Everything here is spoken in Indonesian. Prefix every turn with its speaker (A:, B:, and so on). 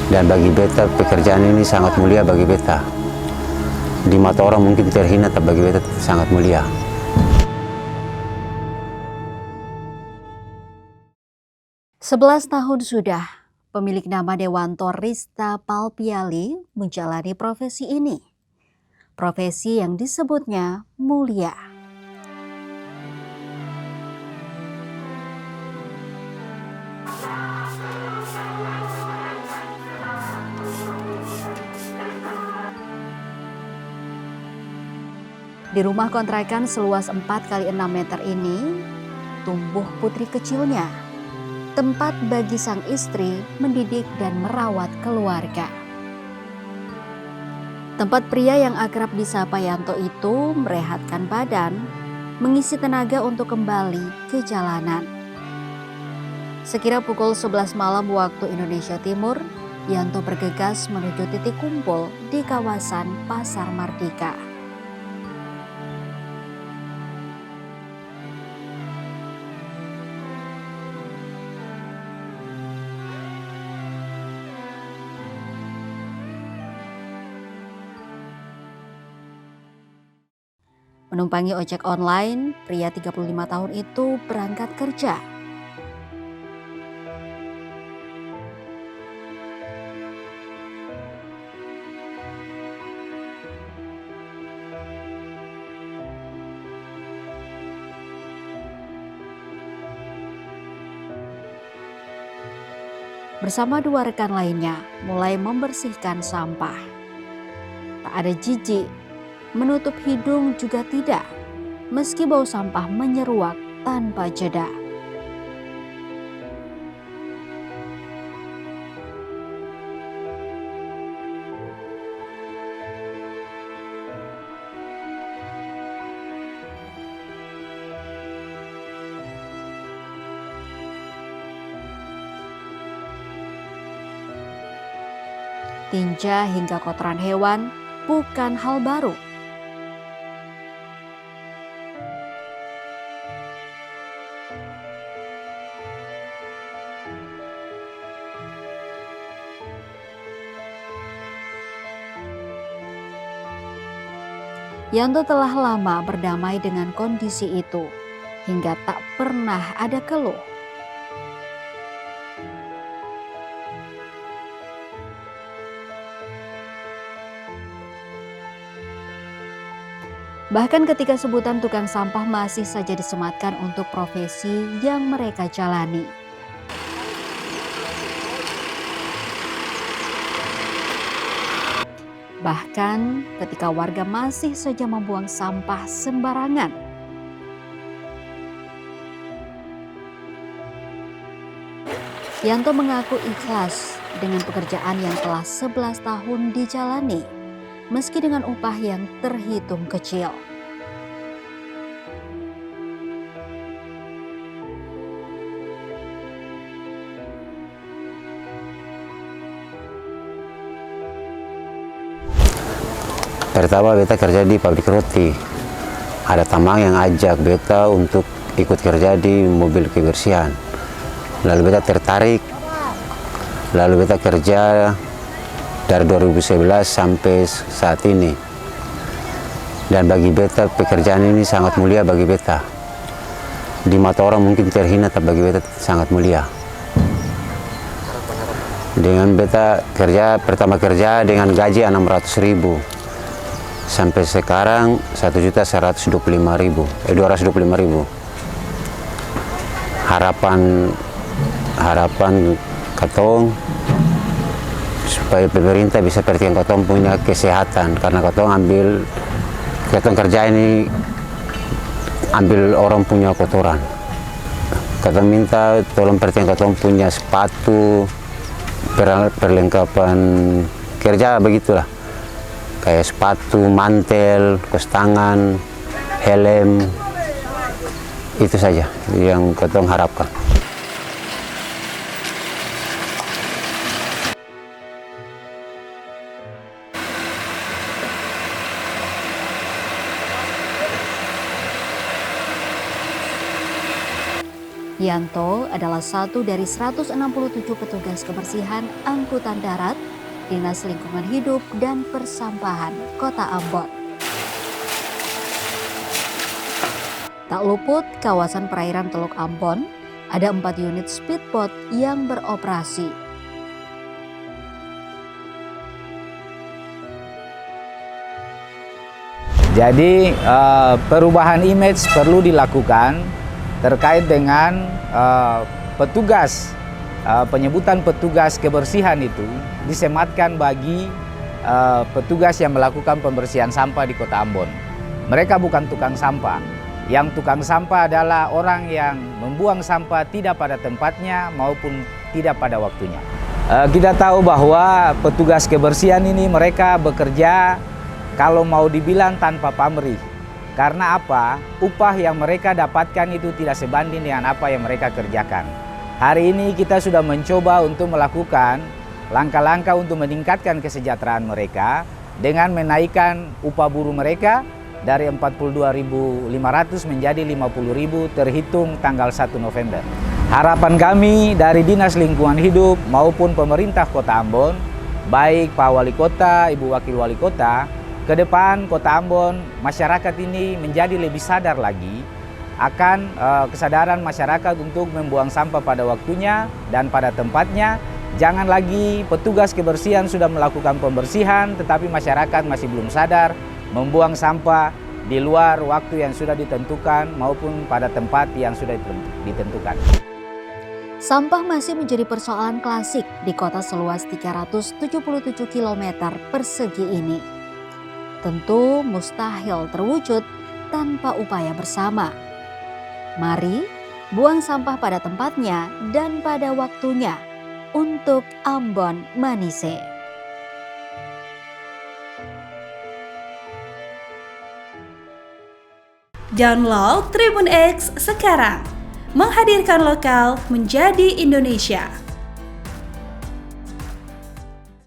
A: Dan bagi beta pekerjaan ini sangat mulia bagi beta. Di mata orang mungkin terhina, tapi bagi beta sangat mulia.
B: Sebelas tahun sudah pemilik nama Dewanto Rista Palpiali menjalani profesi ini. Profesi yang disebutnya mulia. Di rumah kontrakan seluas 4x6 meter ini, tumbuh putri kecilnya. Tempat bagi sang istri mendidik dan merawat keluarga. Tempat pria yang akrab disapa Yanto itu merehatkan badan, mengisi tenaga untuk kembali ke jalanan. Sekira pukul 11 malam waktu Indonesia Timur, Yanto bergegas menuju titik kumpul di kawasan Pasar Mardika. Menumpangi ojek online, pria 35 tahun itu berangkat kerja. Bersama dua rekan lainnya mulai membersihkan sampah. Tak ada jijik, menutup hidung juga tidak, meski bau sampah menyeruak tanpa jeda. Tinja hingga kotoran hewan bukan hal baru. Yanto telah lama berdamai dengan kondisi itu, hingga tak pernah ada keluh. Bahkan ketika sebutan tukang sampah masih saja disematkan untuk profesi yang mereka jalani. Bahkan ketika warga masih saja membuang sampah sembarangan. Yanto mengaku ikhlas dengan pekerjaan yang telah 11 tahun dijalani, meski dengan upah yang terhitung kecil.
A: Pertama beta kerja di pabrik roti. Ada teman yang ajak beta untuk ikut kerja di mobil kebersihan. Lalu beta tertarik. Lalu beta kerja dari 2011 sampai saat ini. Dan bagi beta pekerjaan ini sangat mulia bagi beta. Di mata orang mungkin terhina, tapi bagi beta sangat mulia. Dengan beta pertama kerja dengan gaji 600.000. Sampai sekarang 1.125.000, 225.000. Harapan katong supaya pemerintah bisa perhatikan katong punya kesehatan, karena katong kerja ini ambil orang punya kotoran. Katong minta tolong perhatikan katong punya sepatu, perlengkapan kerja begitulah. Kayak sepatu, mantel, kaos tangan, helm, itu saja yang katong harapkan.
B: Yanto adalah satu dari 167 petugas kebersihan angkutan darat Dinas Lingkungan Hidup dan Persampahan Kota Ambon. Tak luput kawasan perairan Teluk Ambon, ada 4 unit speedboat yang beroperasi.
C: Jadi perubahan image perlu dilakukan terkait dengan petugas, penyebutan petugas kebersihan itu disematkan bagi petugas yang melakukan pembersihan sampah di Kota Ambon. Mereka bukan tukang sampah. Yang tukang sampah adalah orang yang membuang sampah tidak pada tempatnya maupun tidak pada waktunya. Kita tahu bahwa petugas kebersihan ini mereka bekerja kalau mau dibilang tanpa pamrih. Karena apa? Upah yang mereka dapatkan itu tidak sebanding dengan apa yang mereka kerjakan. Hari ini kita sudah mencoba untuk melakukan langkah-langkah untuk meningkatkan kesejahteraan mereka dengan menaikkan upah buruh mereka dari 42.500 menjadi 50.000 terhitung tanggal 1 November. Harapan kami dari Dinas Lingkungan Hidup maupun pemerintah Kota Ambon, baik Pak Wali Kota, Ibu Wakil Wali Kota, ke depan Kota Ambon, masyarakat ini menjadi lebih sadar lagi akan kesadaran masyarakat untuk membuang sampah pada waktunya dan pada tempatnya. Jangan lagi petugas kebersihan sudah melakukan pembersihan, tetapi masyarakat masih belum sadar membuang sampah di luar waktu yang sudah ditentukan maupun pada tempat yang sudah ditentukan.
B: Sampah masih menjadi persoalan klasik di kota seluas 377 km persegi ini. Tentu mustahil terwujud tanpa upaya bersama. Mari buang sampah pada tempatnya dan pada waktunya untuk Ambon Manise.
D: Download Tribun X sekarang, menghadirkan lokal menjadi Indonesia.